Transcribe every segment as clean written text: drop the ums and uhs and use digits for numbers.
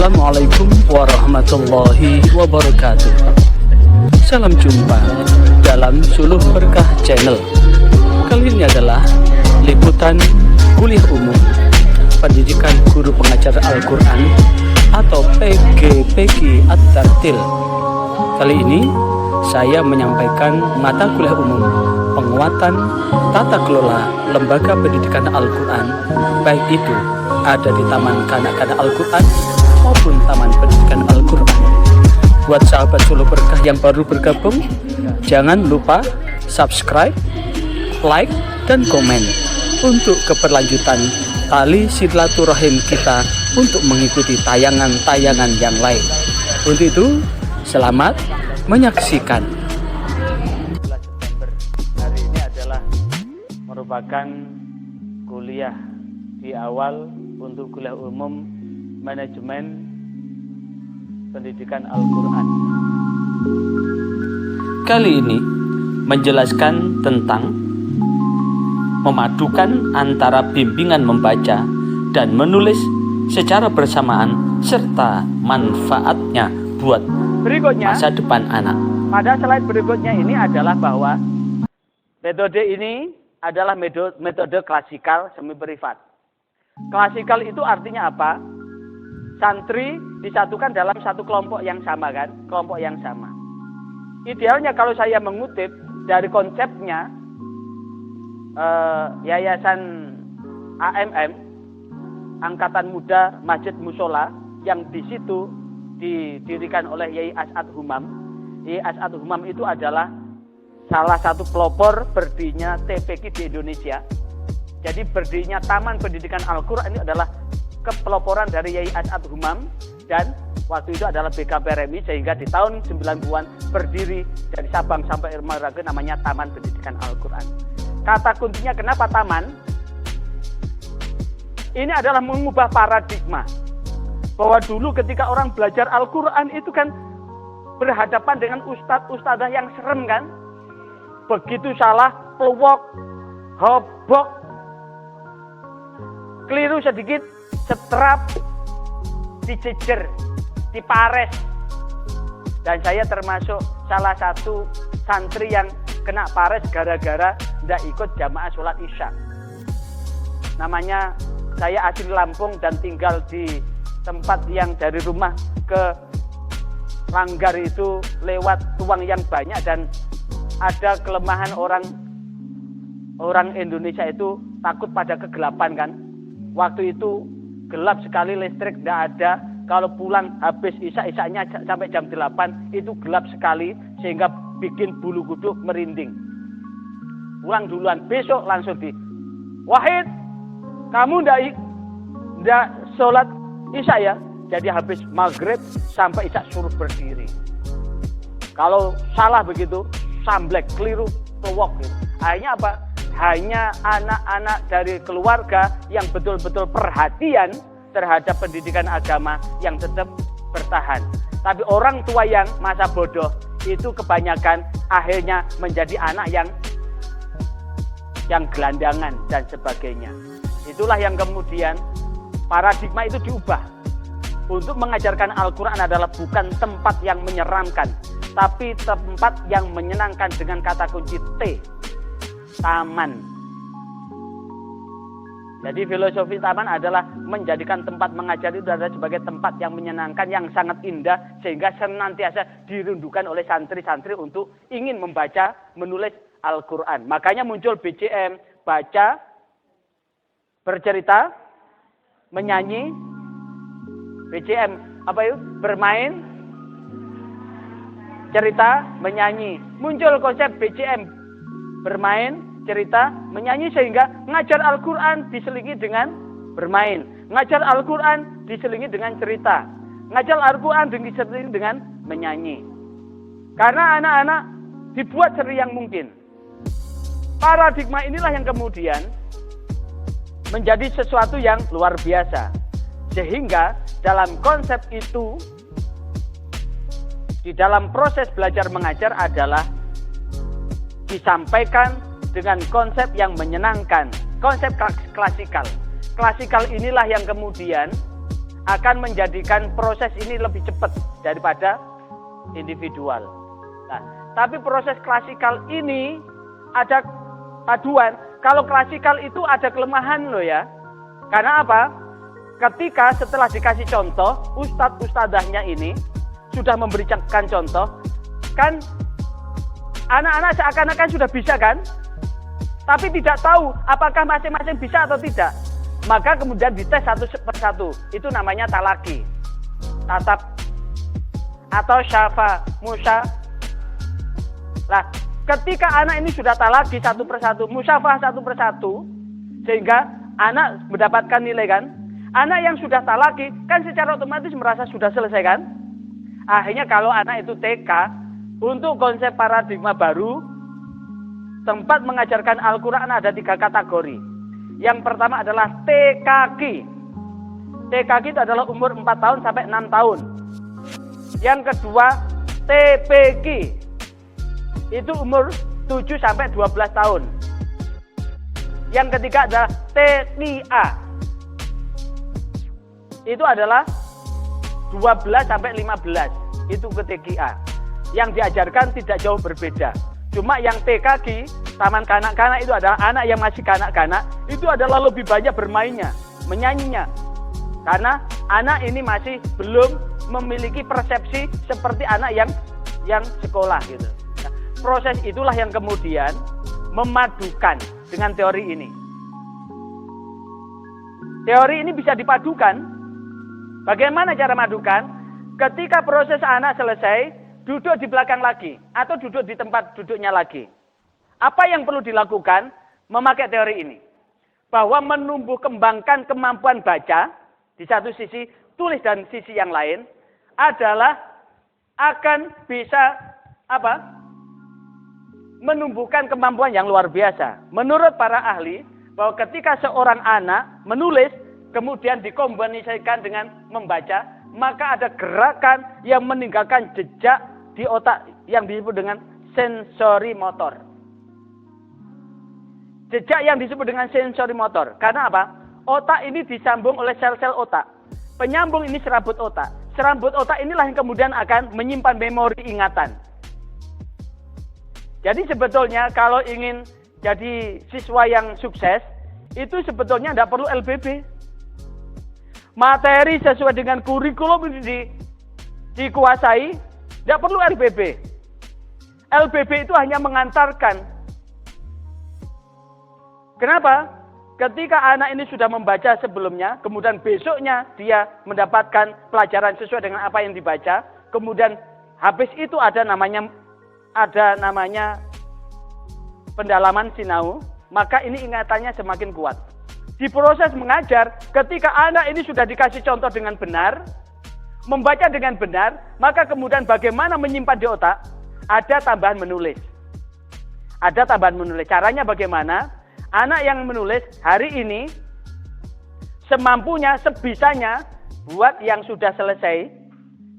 Assalamualaikum warahmatullahi wabarakatuh. Salam jumpa dalam Suluh Berkah Channel. Kali ini adalah liputan kuliah umum pendidikan guru pengajar Al-Quran atau PGPG At-Tartil. Kali ini saya menyampaikan mata kuliah umum penguatan tata kelola lembaga pendidikan Al-Quran, baik itu ada di Taman Kanak-Kanak Al-Quran maupun Taman Pendidikan Al-Quran. Buat sahabat Suluh Berkah yang baru bergabung, jangan lupa subscribe, like, dan komen untuk keberlanjutan tali silaturahim kita untuk mengikuti tayangan-tayangan yang lain. Untuk itu, selamat menyaksikan. 11 September hari ini adalah merupakan kuliah di awal untuk kuliah umum manajemen pendidikan Al-Quran. Kali ini menjelaskan tentang memadukan antara bimbingan membaca dan menulis secara bersamaan serta manfaatnya buat berikutnya masa depan anak. Pada slide berikutnya ini adalah bahwa metode ini adalah metode klasikal semi privat. Klasikal itu artinya apa? Santri disatukan dalam satu kelompok yang sama kan? Kelompok yang sama. Idealnya kalau saya mengutip dari konsepnya Yayasan AMM, Angkatan Muda Masjid Musola, yang di situ didirikan oleh Yai As'ad Humam. Yai As'ad Humam itu adalah salah satu pelopor berdirinya TPQ di Indonesia. Jadi berdirinya Taman Pendidikan Al-Quran ini adalah kepeloporan dari Yai As'ad Humam, dan waktu itu adalah BKPRMI, sehingga di tahun 90-an berdiri dari Sabang sampai Merauke namanya Taman Pendidikan Al-Quran. Kata kuncinya kenapa taman? Ini adalah mengubah paradigma. Bahwa dulu ketika orang belajar Al-Quran itu kan berhadapan dengan ustadz-ustadzah yang serem kan? Begitu salah, pelwok, hobok, keliru sedikit, setrap, dijejer, dipares. Dan saya termasuk salah satu santri yang kena pares gara-gara tidak ikut jamaah sholat isya. Namanya saya asli Lampung dan tinggal di tempat yang dari rumah ke Langgar itu lewat tuang yang banyak, dan ada kelemahan orang Indonesia itu takut pada kegelapan kan. Waktu itu gelap sekali, listrik tidak ada. Kalau pulang habis isya-isyanya sampai jam 8 itu gelap sekali sehingga bikin bulu kuduk merinding. Pulang duluan, besok langsung Wahid, kamu ndak sholat isya ya? Jadi habis maghrib sampai isya suruh berdiri. Kalau salah begitu, samblek, keliru, pelwok gitu. Akhirnya apa? Hanya anak-anak dari keluarga yang betul-betul perhatian terhadap pendidikan agama yang tetap bertahan. Tapi orang tua yang masa bodoh itu kebanyakan akhirnya menjadi anak yang gelandangan dan sebagainya. Itulah yang kemudian paradigma itu diubah. Untuk mengajarkan Al-Quran adalah bukan tempat yang menyeramkan, tapi tempat yang menyenangkan dengan kata kunci T, taman. Jadi filosofi taman adalah menjadikan tempat mengajar itu adalah sebagai tempat yang menyenangkan, yang sangat indah, sehingga senantiasa dirindukan oleh santri-santri untuk ingin membaca, menulis Al-Quran. Makanya muncul BCM, baca, bercerita, menyanyi. BCM, apa itu? Bermain, cerita, menyanyi. Muncul konsep BCM, bermain, cerita, menyanyi, sehingga ngajar Al-Quran diselingi dengan bermain. Ngajar Al-Quran diselingi dengan cerita. Ngajar Al-Quran diselingi dengan menyanyi. Karena anak-anak dibuat seriang mungkin. Paradigma inilah yang kemudian menjadi sesuatu yang luar biasa. Sehingga dalam konsep itu, di dalam proses belajar mengajar adalah disampaikan dengan konsep yang menyenangkan, konsep klasikal. Klasikal inilah yang kemudian akan menjadikan proses ini lebih cepat daripada individual. Nah, tapi proses klasikal ini ada paduan. Kalau klasikal itu ada kelemahan loh ya. Karena apa? Ketika setelah dikasih contoh, ustadz-ustadzahnya ini sudah memberikan contoh, kan anak-anak seakan-akan sudah bisa kan? Tapi tidak tahu apakah masing-masing bisa atau tidak. Maka kemudian dites satu persatu. Itu namanya talaki, tatap, atau syafa, musya. Nah, ketika anak ini sudah talaki satu persatu, musyafah satu persatu, sehingga anak mendapatkan nilai kan? Anak yang sudah talaki kan secara otomatis merasa sudah selesai kan? Akhirnya kalau anak itu TK, untuk konsep paradigma baru, tempat mengajarkan Al-Quran ada 3 kategori. Yang pertama adalah TKQ. TKQ itu adalah umur 4 tahun sampai 6 tahun. Yang kedua TPQ. Itu umur 7 sampai 12 tahun. Yang ketiga adalah TTA. Itu adalah 12 sampai 15. Itu ke TKA. Yang diajarkan tidak jauh berbeda. Cuma yang TKG, taman kanak-kanak itu adalah anak yang masih kanak-kanak, itu adalah lebih banyak bermainnya, menyanyinya. Karena anak ini masih belum memiliki persepsi seperti anak yang sekolah gitu. Nah, proses itulah yang kemudian memadukan dengan teori ini. Teori ini bisa dipadukan. Bagaimana cara madukan? Ketika proses anak selesai, duduk di belakang lagi atau duduk di tempat duduknya lagi. Apa yang perlu dilakukan? Memakai teori ini. Bahwa menumbuh kembangkan kemampuan baca di satu sisi, tulis dan sisi yang lain adalah akan bisa menumbuhkan kemampuan yang luar biasa. Menurut para ahli, bahwa ketika seorang anak menulis kemudian dikombinasikan dengan membaca, maka ada gerakan yang meninggalkan jejak di otak yang disebut dengan sensori motor. Jejak yang disebut dengan sensori motor. Karena apa? Otak ini disambung oleh sel-sel otak. Penyambung ini serabut otak. Serabut otak inilah yang kemudian akan menyimpan memori ingatan. Jadi sebetulnya kalau ingin jadi siswa yang sukses, itu sebetulnya tidak perlu LBB. Materi sesuai dengan kurikulum ini dikuasai, tidak perlu LBB. LBB itu hanya mengantarkan. Kenapa? Ketika anak ini sudah membaca sebelumnya, kemudian besoknya dia mendapatkan pelajaran sesuai dengan apa yang dibaca, kemudian habis itu ada namanya pendalaman sinau, maka ini ingatannya semakin kuat. Di proses mengajar, ketika anak ini sudah dikasih contoh dengan benar, membaca dengan benar, maka kemudian bagaimana menyimpan di otak? Ada tambahan menulis. Ada tambahan menulis. Caranya bagaimana? Anak yang menulis hari ini, semampunya, sebisanya, buat yang sudah selesai,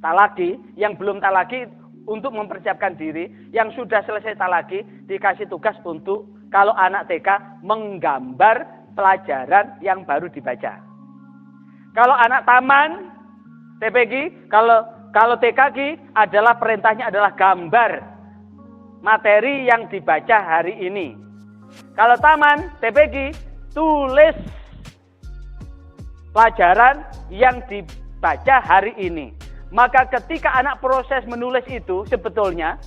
talaki, yang belum talaki untuk mempersiapkan diri, yang sudah selesai talaki, dikasih tugas untuk, kalau anak TK, menggambar pelajaran yang baru dibaca. Kalau anak taman, TPG, kalau TKG adalah perintahnya adalah gambar materi yang dibaca hari ini. Kalau taman, TPG, tulis pelajaran yang dibaca hari ini. Maka ketika anak proses menulis itu sebetulnya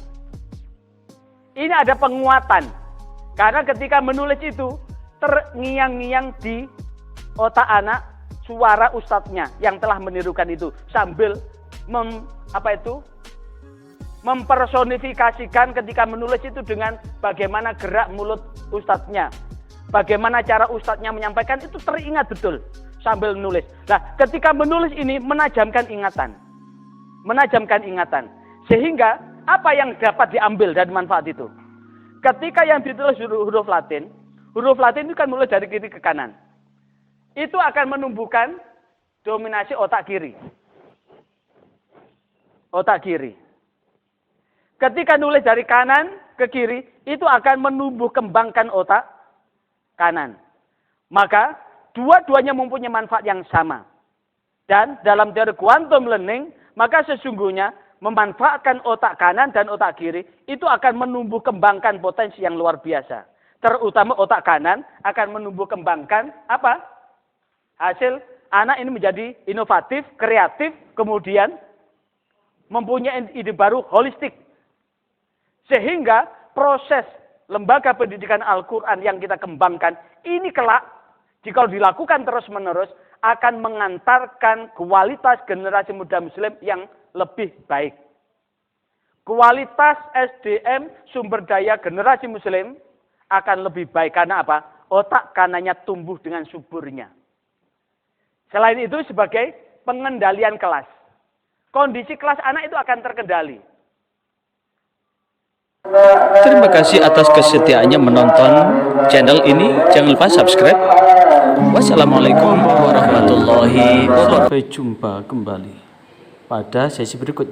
ini ada penguatan. Karena ketika menulis itu terngiang-ngiang di otak anak suara ustadznya yang telah menirukan itu sambil mempersonifikasikan ketika menulis itu dengan bagaimana gerak mulut ustadznya, bagaimana cara ustadznya menyampaikan itu teringat betul sambil menulis. Nah, ketika menulis ini menajamkan ingatan, sehingga apa yang dapat diambil dari manfaat itu? Ketika yang ditulis huruf Latin itu kan mulai dari kiri ke kanan. Itu akan menumbuhkan dominasi otak kiri. Otak kiri. Ketika nulis dari kanan ke kiri, itu akan menumbuh kembangkan otak kanan. Maka, dua-duanya mempunyai manfaat yang sama. Dan dalam teori quantum learning, maka sesungguhnya memanfaatkan otak kanan dan otak kiri itu akan menumbuh kembangkan potensi yang luar biasa. Terutama otak kanan akan menumbuh kembangkan apa? Hasil anak ini menjadi inovatif, kreatif, kemudian mempunyai ide baru holistik. Sehingga proses lembaga pendidikan Al-Quran yang kita kembangkan ini kelak, jika dilakukan terus-menerus, akan mengantarkan kualitas generasi muda muslim yang lebih baik. Kualitas SDM sumber daya generasi muslim akan lebih baik karena apa? Otak kanannya tumbuh dengan suburnya. Selain itu sebagai pengendalian kelas. Kondisi kelas anak itu akan terkendali. Terima kasih atas kesetiaannya menonton channel ini. Jangan lupa subscribe. Wassalamualaikum warahmatullahi wabarakatuh. Sampai jumpa kembali pada sesi berikutnya.